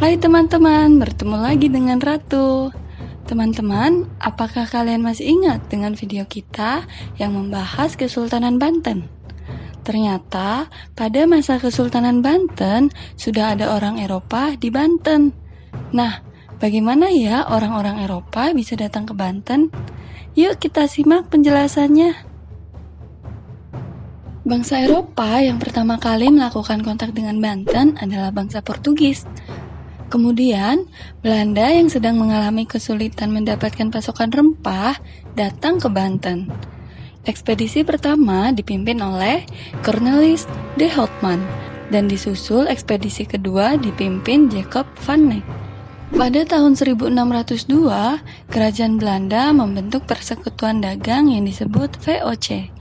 Hai teman-teman, bertemu lagi dengan Ratu. Teman-teman, apakah kalian masih ingat dengan video kita yang membahas Kesultanan Banten? Ternyata pada masa Kesultanan Banten sudah ada orang Eropa di Banten. Nah, bagaimana ya orang-orang Eropa bisa datang ke Banten? Yuk kita simak penjelasannya. Bangsa Eropa yang pertama kali melakukan kontak dengan Banten adalah bangsa Portugis. Kemudian, Belanda yang sedang mengalami kesulitan mendapatkan pasokan rempah datang ke Banten. Ekspedisi pertama dipimpin oleh Cornelis de Houtman dan disusul ekspedisi kedua dipimpin Jacob van Eyck. Pada tahun 1602, kerajaan Belanda membentuk persekutuan dagang yang disebut VOC.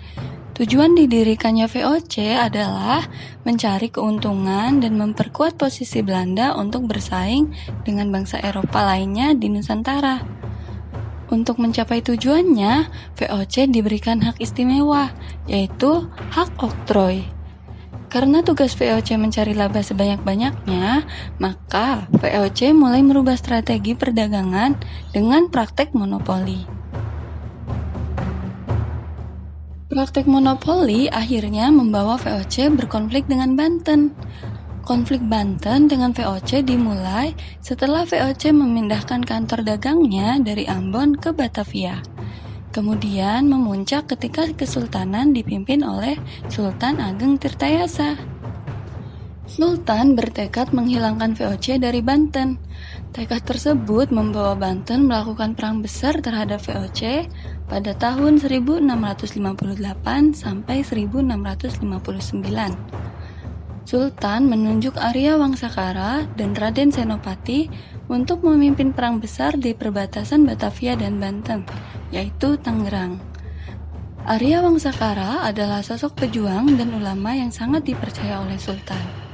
Tujuan didirikannya VOC adalah mencari keuntungan dan memperkuat posisi Belanda untuk bersaing dengan bangsa Eropa lainnya di Nusantara. Untuk mencapai tujuannya, VOC diberikan hak istimewa, yaitu hak oktroy. Karena tugas VOC mencari laba sebanyak-banyaknya, maka VOC mulai merubah strategi perdagangan dengan praktek monopoli. Praktek monopoli akhirnya membawa VOC berkonflik dengan Banten. Konflik Banten dengan VOC dimulai setelah VOC memindahkan kantor dagangnya dari Ambon ke Batavia. Kemudian memuncak ketika Kesultanan dipimpin oleh Sultan Ageng Tirtayasa. Sultan bertekad menghilangkan VOC dari Banten. Tekad tersebut membawa Banten melakukan perang besar terhadap VOC pada tahun 1658 sampai 1659. Sultan menunjuk Arya Wangsakara dan Raden Senopati untuk memimpin perang besar di perbatasan Batavia dan Banten, yaitu Tangerang. Arya Wangsakara adalah sosok pejuang dan ulama yang sangat dipercaya oleh Sultan.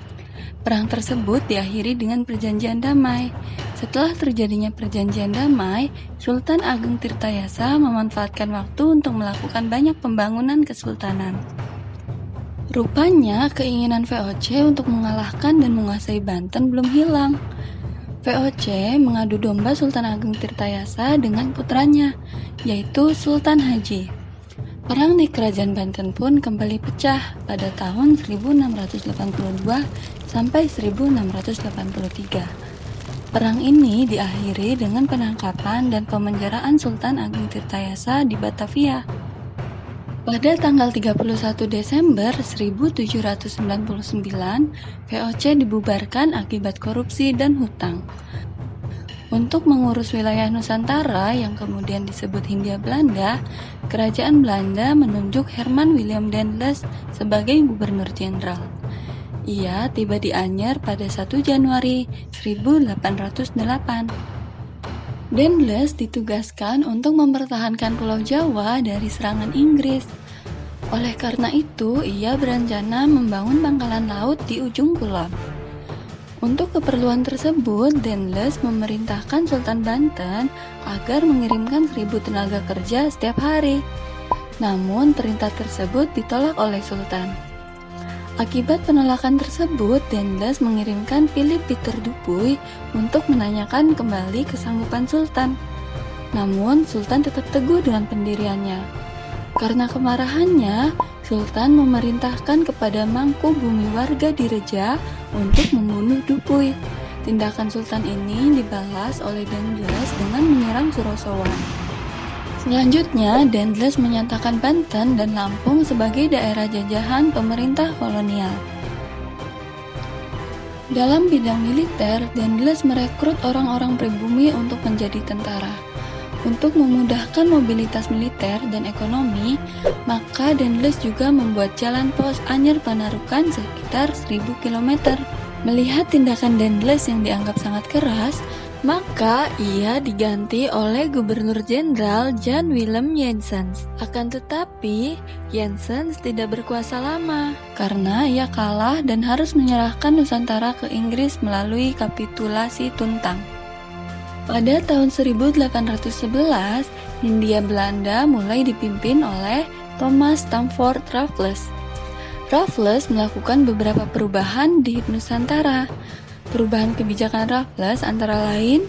Perang tersebut diakhiri dengan perjanjian damai. Setelah terjadinya perjanjian damai, Sultan Ageng Tirtayasa memanfaatkan waktu untuk melakukan banyak pembangunan kesultanan. Rupanya keinginan VOC untuk mengalahkan dan menguasai Banten belum hilang. VOC mengadu domba Sultan Ageng Tirtayasa dengan putranya, yaitu Sultan Haji. Perang di Kerajaan Banten pun kembali pecah pada tahun 1682 sampai 1683. Perang ini diakhiri dengan penangkapan dan pemenjaraan Sultan Ageng Tirtayasa di Batavia. Pada tanggal 31 Desember 1799, VOC dibubarkan akibat korupsi dan hutang. Untuk mengurus wilayah Nusantara yang kemudian disebut Hindia Belanda, Kerajaan Belanda menunjuk Herman Willem Daendels sebagai Gubernur Jenderal. Ia tiba di Anyer pada 1 Januari 1808. Daendels ditugaskan untuk mempertahankan Pulau Jawa dari serangan Inggris. Oleh karena itu, ia berencana membangun pangkalan laut di ujung kulon. Untuk keperluan tersebut, Daendels memerintahkan Sultan Banten agar mengirimkan 1.000 tenaga kerja setiap hari. Namun, perintah tersebut ditolak oleh Sultan. Akibat penolakan tersebut, Daendels mengirimkan Philip Peter Dupuy untuk menanyakan kembali kesanggupan Sultan. Namun, Sultan tetap teguh dengan pendiriannya. Karena kemarahannya, Sultan memerintahkan kepada Mangku Bumi warga Direja untuk membunuh Dupuy. Tindakan Sultan ini dibalas oleh Daendels dengan menyerang Surosowan. Selanjutnya, Daendels menyatakan Banten dan Lampung sebagai daerah jajahan pemerintah kolonial. Dalam bidang militer, Daendels merekrut orang-orang pribumi untuk menjadi tentara. Untuk memudahkan mobilitas militer dan ekonomi, maka Daendels juga membuat jalan pos Anyer Panarukan sekitar 1.000 km. Melihat tindakan Daendels yang dianggap sangat keras, maka ia diganti oleh Gubernur Jenderal Jan Willem Janssens. Akan tetapi, Janssens tidak berkuasa lama karena ia kalah dan harus menyerahkan Nusantara ke Inggris melalui kapitulasi Tuntang. Pada tahun 1811, Hindia Belanda mulai dipimpin oleh Thomas Stamford Raffles. Raffles melakukan beberapa perubahan di Nusantara. Perubahan kebijakan Raffles antara lain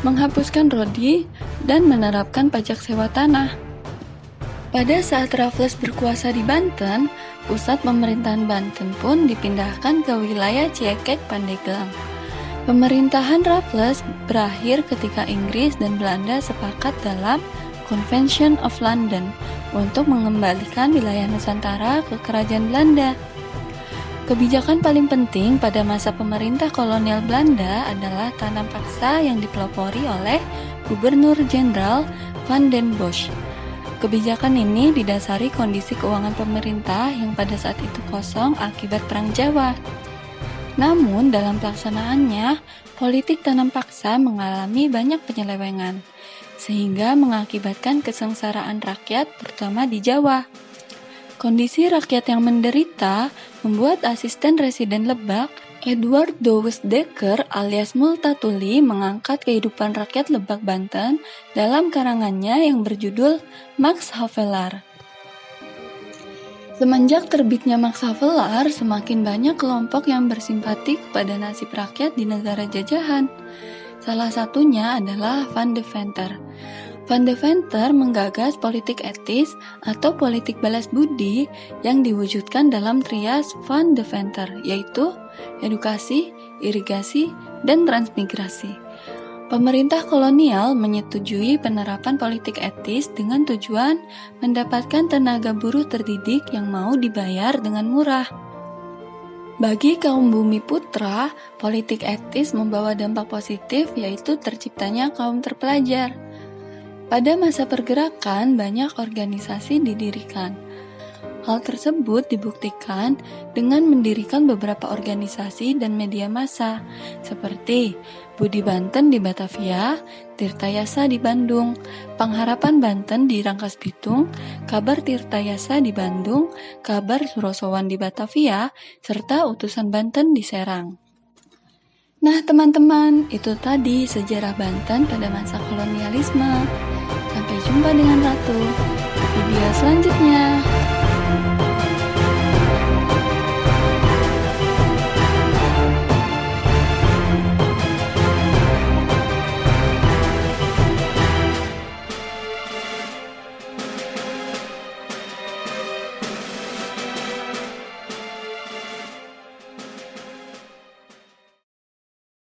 menghapuskan rodi dan menerapkan pajak sewa tanah. Pada saat Raffles berkuasa di Banten, pusat pemerintahan Banten pun dipindahkan ke wilayah Ciekek Pandeglang. Pemerintahan Raffles berakhir ketika Inggris dan Belanda sepakat dalam Convention of London untuk mengembalikan wilayah Nusantara ke Kerajaan Belanda. Kebijakan paling penting pada masa pemerintah kolonial Belanda adalah tanam paksa yang dipelopori oleh Gubernur Jenderal Van den Bosch. Kebijakan ini didasari kondisi keuangan pemerintah yang pada saat itu kosong akibat Perang Jawa. Namun dalam pelaksanaannya, politik tanam paksa mengalami banyak penyelewengan, sehingga mengakibatkan kesengsaraan rakyat terutama di Jawa. Kondisi rakyat yang menderita membuat asisten residen Lebak, Edward Douwes Dekker alias Multatuli mengangkat kehidupan rakyat Lebak Banten dalam karangannya yang berjudul Max Havelaar. Semenjak terbitnya Max Havelaar, semakin banyak kelompok yang bersimpati kepada nasib rakyat di negara jajahan. Salah satunya adalah Van de Venter. Van de Venter menggagas politik etis atau politik balas budi yang diwujudkan dalam trias Van de Venter, yaitu edukasi, irigasi, dan transmigrasi. Pemerintah kolonial menyetujui penerapan politik etis dengan tujuan mendapatkan tenaga buruh terdidik yang mau dibayar dengan murah. Bagi kaum bumi putra, politik etis membawa dampak positif, yaitu terciptanya kaum terpelajar. Pada masa pergerakan, banyak organisasi didirikan. Hal tersebut dibuktikan dengan mendirikan beberapa organisasi dan media massa, seperti Budi Banten di Batavia, Tirtayasa di Bandung, Pengharapan Banten di Rangkas Bitung, Kabar Tirtayasa di Bandung, Kabar Surosowan di Batavia, serta Utusan Banten di Serang. Nah teman-teman, itu tadi sejarah Banten pada masa kolonialisme. Sampai jumpa dengan Ratu di video selanjutnya.